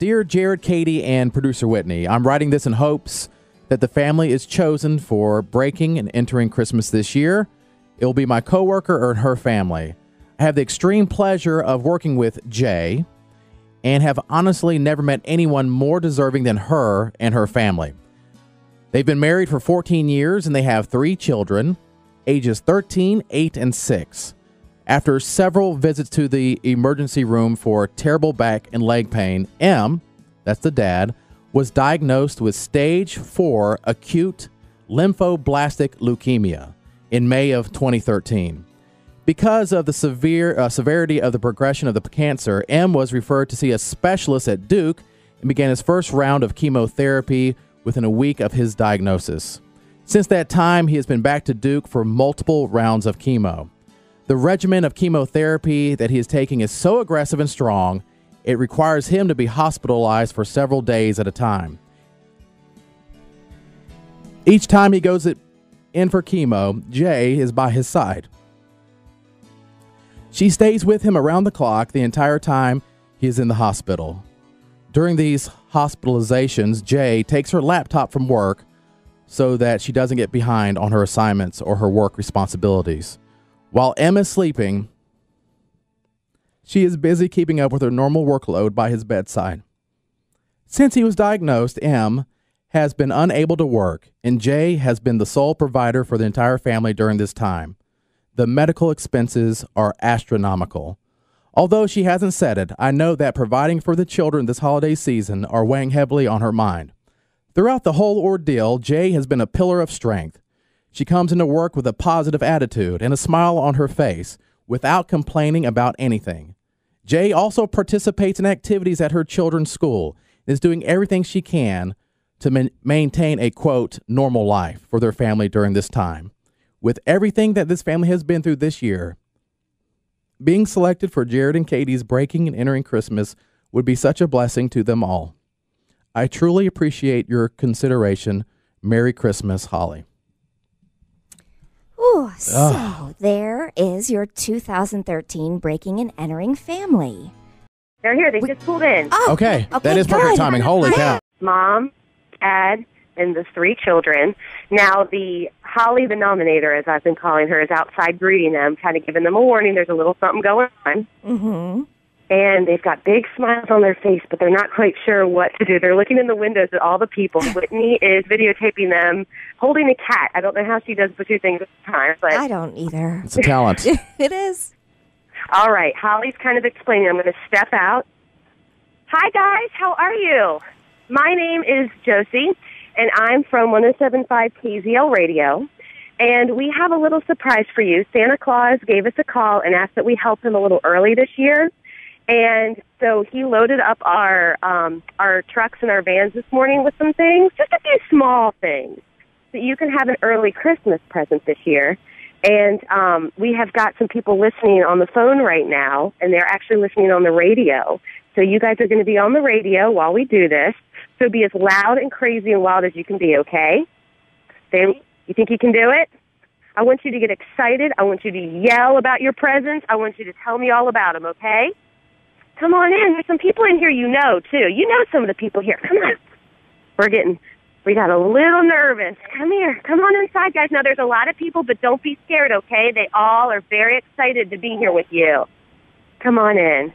Dear Jared, Katie, and producer Whitney, I'm writing this in hopes that the family is chosen for breaking and entering Christmas this year. It will be my coworker or her family. I have the extreme pleasure of working with Jay and have honestly never met anyone more deserving than her and her family. They've been married for 14 years and they have 3 children, ages 13, 8, and 6. After several visits to the emergency room for terrible back and leg pain, M, that's the dad, was diagnosed with stage 4 acute lymphoblastic leukemia in May of 2013. Because of the severity of the progression of the cancer, M was referred to see a specialist at Duke and began his first round of chemotherapy within a week of his diagnosis. Since that time, he has been back to Duke for multiple rounds of chemo. The regimen of chemotherapy that he is taking is so aggressive and strong, it requires him to be hospitalized for several days at a time. Each time he goes in for chemo, Jay is by his side. She stays with him around the clock the entire time he is in the hospital. During these hospitalizations, Jay takes her laptop from work so that she doesn't get behind on her assignments or her work responsibilities. While M is sleeping, she is busy keeping up with her normal workload by his bedside. Since he was diagnosed, M has been unable to work, and Jay has been the sole provider for the entire family during this time. The medical expenses are astronomical. Although she hasn't said it, I know that providing for the children this holiday season are weighing heavily on her mind. Throughout the whole ordeal, Jay has been a pillar of strength. She comes into work with a positive attitude and a smile on her face without complaining about anything. Jay also participates in activities at her children's school and is doing everything she can to maintain a, quote, normal life for their family during this time. With everything that this family has been through this year, being selected for Jared and Katie's breaking and entering Christmas would be such a blessing to them all. I truly appreciate your consideration. Merry Christmas, Holly. Ooh, so there is your 2013 breaking and entering family. They're here. They just pulled in. Oh, Okay, that is perfect timing. Holy cow. Mom, Dad, and the 3 children. Now, Holly, the nominator, as I've been calling her, is outside greeting them, kind of giving them a warning. There's a little something going on. Mm-hmm. And they've got big smiles on their face, but they're not quite sure what to do. They're looking in the windows at all the people. Whitney is videotaping them holding a cat. I don't know how she does the 2 things at a time. But I don't either. It's a talent. It is. all right, Holly's kind of explaining. I'm going to step out. Hi, guys. How are you? My name is Josie, and I'm from 107.5 KZL Radio. And we have a little surprise for you. Santa Claus gave us a call and asked that we help him a little early this year. And so he loaded up our trucks and our vans this morning with some things, just a few small things, so you can have an early Christmas present this year. And we have got some people listening on the phone right now, and they're actually listening on the radio. So you guys are going to be on the radio while we do this. So be as loud and crazy and wild as you can be, okay? You think you can do it? I want you to get excited. I want you to yell about your presents. I want you to tell me all about them, okay? Come on in. There's some people in here you know, too. You know some of the people here. Come on. We got a little nervous. Come here. Come on inside, guys. Now, there's a lot of people, but don't be scared, okay? They all are very excited to be here with you. Come on in.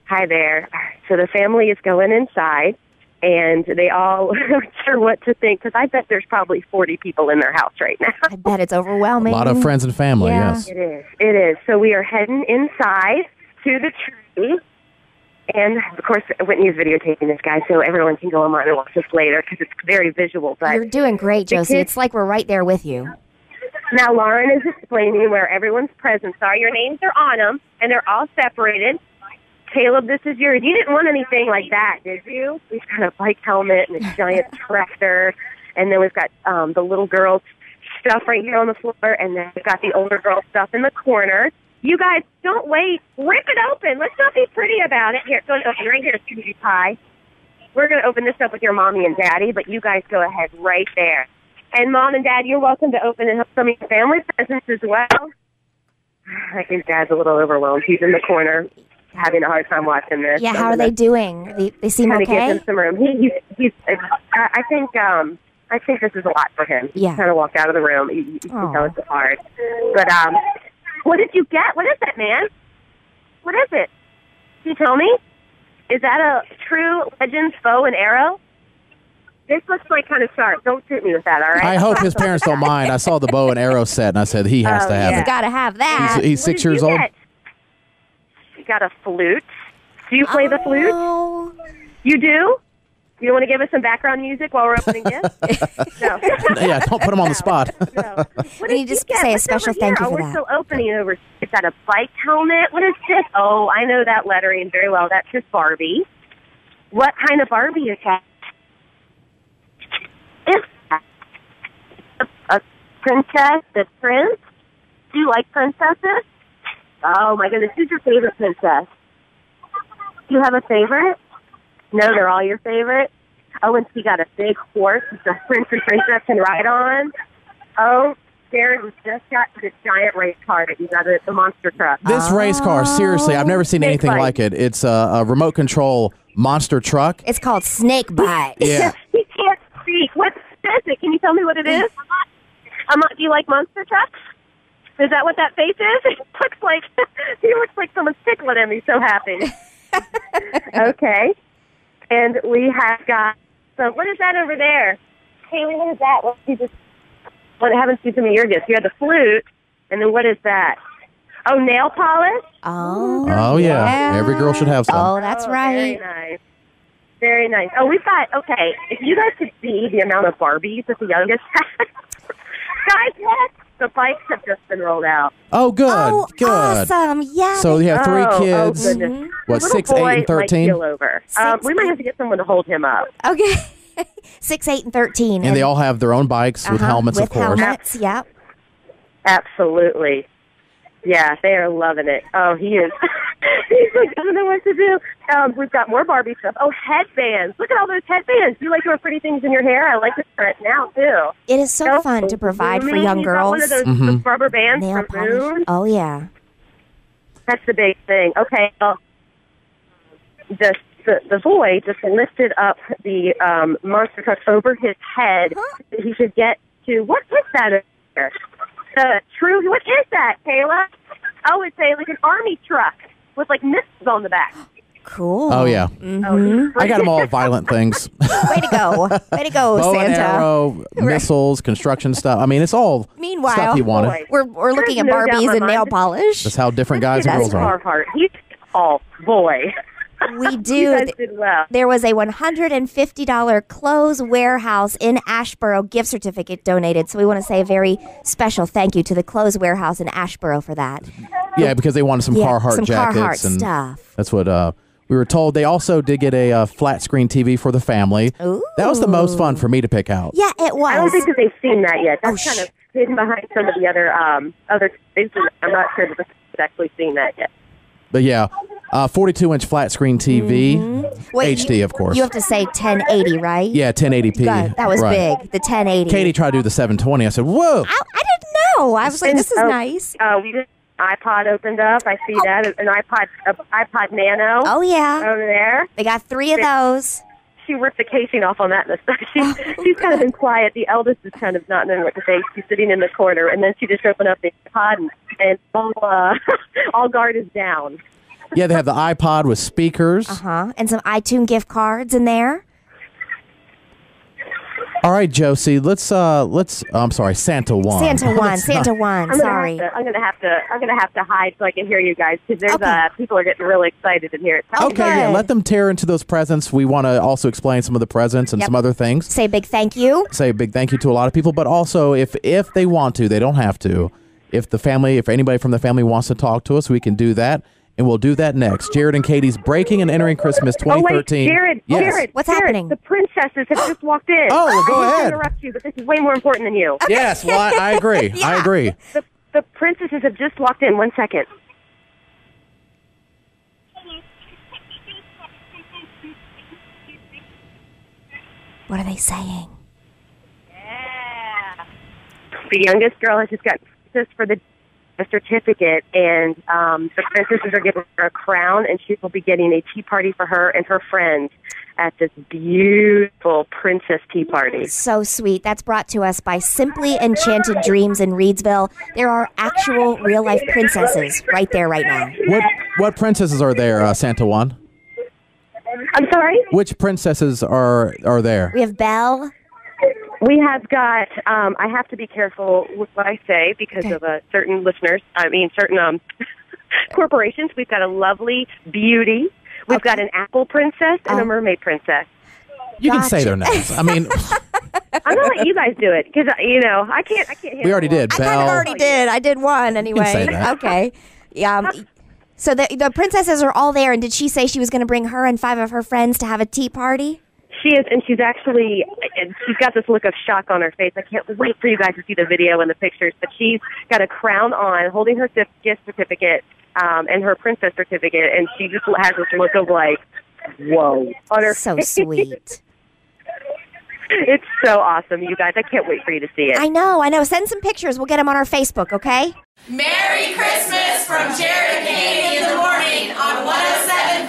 Hi there. So the family is going inside, and they all aren't sure what to think, because I bet there's probably 40 people in their house right now. I bet it's overwhelming. A lot of friends and family, Yeah. yes. It is. It is. So we are heading inside to the tree. And, of course, Whitney is videotaping this guy, so everyone can go online and watch this later because it's very visual. But You're doing great, Josie. It's like we're right there with you. now Lauren is explaining where everyone's presents are. Your names are on them, and they're all separated. Caleb, this is yours. You didn't want anything like that, did you? We've got a bike helmet and a giant tractor, and then we've got the little girl's stuff right here on the floor, and then we've got the older girl's stuff in the corner. You guys, don't wait. Rip it open. Let's not be pretty about it. Here, it's going to open right here, cutie pie. We're going to open this up with your mommy and daddy, but you guys go ahead right there. And Mom and Dad, you're welcome to open some of your family presents as well. I think Dad's a little overwhelmed. He's in the corner. having a hard time watching this. Yeah, how are they doing? They seem Kind of okay? give him some room. He's I think this is a lot for him. Yeah. He kind of walked out of the room. You can tell it's hard. But what did you get? What is that, man? What is it? Can you tell me? Is that a true Legends bow and arrow? This looks like kind of sharp. Don't shoot me with that, all right? I hope his parents don't mind. I saw the bow and arrow set, and I said he has to have He's it. got to have that. He's 6 years old. You got a flute. Do you play the flute? Oh. You do? You want to give us some background music while we're opening gifts? No. Yeah, don't put him on the spot. No. What Can you did just get? say a What's special over thank here? you for We're that? still opening over. Is that a bike helmet? What is this? Oh, I know that lettering very well. That's his Barbie. What kind of Barbie is that? Is that a princess? The prince? Do you like princesses? Oh, my goodness. Who's your favorite princess? Do you have a favorite? No, they're all your favorite? Oh, and she got a big horse the prince and princess can ride on. Oh, Jared was just got this giant race car that you got at the monster truck. This race car, seriously, I've never seen anything like it. It's a remote control monster truck. It's called Snake Bite. Yeah. He can't speak. What is it? Can you tell me what it is? Do you like monster trucks? Is that what that face is? He looks like someone's tickling him. He's so happy. Okay. And we have got what is that over there? Haley, what is that? I haven't seen some of your gifts. You had the flute, and then what is that? Oh, nail polish? Oh, yeah. Every girl should have some. Oh, that's right. Very nice. Very nice. Oh, we've got, okay, if you guys could see the amount of Barbies that the youngest has. Guys, look. The bikes have just been rolled out. Oh, good. Good. Awesome. Yeah. So you have three kids. Oh, goodness. What, The 6, little 8, and boy might 13? keel over. We might have to get someone to hold him up. Okay. 6, 8, and 13. And they all have their own bikes with helmets, with of course. Helmets, yep. Absolutely. Yeah, they are loving it. Oh, he is. He's like, I don't know what to do. We've got more Barbie stuff. Oh, headbands. Look at all those headbands. You like to wear pretty things in your hair? I like the trend now, too. It is so fun to provide for young You've got girls. one of those those rubber bands Nail from Moon. polish. Oh, yeah. That's the big thing. Okay, well, the boy just lifted up the monster truck over his head. He should get to, what is that over there? What is that, Kayla? Oh, it's like an army truck with like missiles on the back. Cool. Oh, yeah. Mm-hmm. I got them all violent things. Way to go. Way to go, Bow Santa. and arrow, missiles, construction stuff. I mean, it's all Meanwhile, stuff he wanted. Boy. We're looking at There's no doubt Barbies my and nail mind. polish. That's how different guys and girls are. Carhartt. He's all boy. We You do. guys did well. There was a $150 Clothes Warehouse in Ashboro gift certificate donated. So we want to say a very special thank you to the Clothes Warehouse in Ashboro for that. Yeah, because they wanted some Carhartt some jackets. Carhartt and stuff. That's what we were told. They also did get a flat screen TV for the family. Ooh. That was the most fun for me to pick out. Yeah, it was. I don't think that they've seen that yet. That's Oh, kind of hidden behind some of the other things. I'm not sure that they've actually seen that yet. But yeah, 42-inch flat screen TV, Wait, HD, of course. You have to say 1080, right? Yeah, 1080p. Good. That was right. big. The 1080. Katie tried to do the 720. I said, whoa. I didn't know. I was like, this is nice. We just iPod opened up. I see that an iPod Nano. Oh, yeah. over there. They got 3 of those. She ripped the casing off on that in a second. She's kind of been quiet. The eldest is kind of not knowing what to say. She's sitting in the corner, and then she just opened up the iPod, and all guard is down. Yeah, they have the iPod with speakers. And some iTunes gift cards in there. All right, Josie, let's I'm sorry, Santa won. Santa won. Sorry. I'm gonna have to hide so I can hear you guys because there's Okay. people are getting really excited in here. Okay, yeah, Good. let them tear into those presents. We want to also explain some of the presents and Yep. some other things. Say a big thank you. Say a big thank you to a lot of people, but also if they want to, they don't have to. If anybody from the family wants to talk to us, we can do that. And we'll do that next. Jared and Katie's Breaking and Entering Christmas 2013. Oh, wait, Jared, What's Jared, happening? The princesses have just walked in. Oh, well, go I hate to ahead. interrupt you, but this is way more important than you. Yes, well, I agree. I agree. The princesses have just walked in. 1 second. What are they saying? Yeah. The youngest girl has just got princess for the a certificate, and the princesses are giving her a crown, and she will be getting a tea party for her and her friends at this beautiful princess tea party. So sweet. That's brought to us by Simply Enchanted Dreams in Reedsville. There are actual real-life princesses right there right now. What princesses are there, Santa Juan? I'm sorry? Which princesses are there? We have Belle. We have got, I have to be careful with what I say because of certain corporations. We've got a lovely beauty. We've got an apple princess and a mermaid princess. You can say their names. I mean, I'm going to let you guys do it because, I can't handle we already did. I kind of already did. I did one anyway. You can say that. Okay. Yeah. So the princesses are all there, and did she say she was going to bring her and 5 of her friends to have a tea party? She is, and she's got this look of shock on her face. I can't wait for you guys to see the video and the pictures, but she's got a crown on, holding her gift certificate and her princess certificate, and she just has this look of like, whoa, on her So face. sweet. It's so awesome, you guys. I can't wait for you to see it. I know. Send some pictures. We'll get them on our Facebook, okay? Merry Christmas from Jared and Katie in the morning on 107.5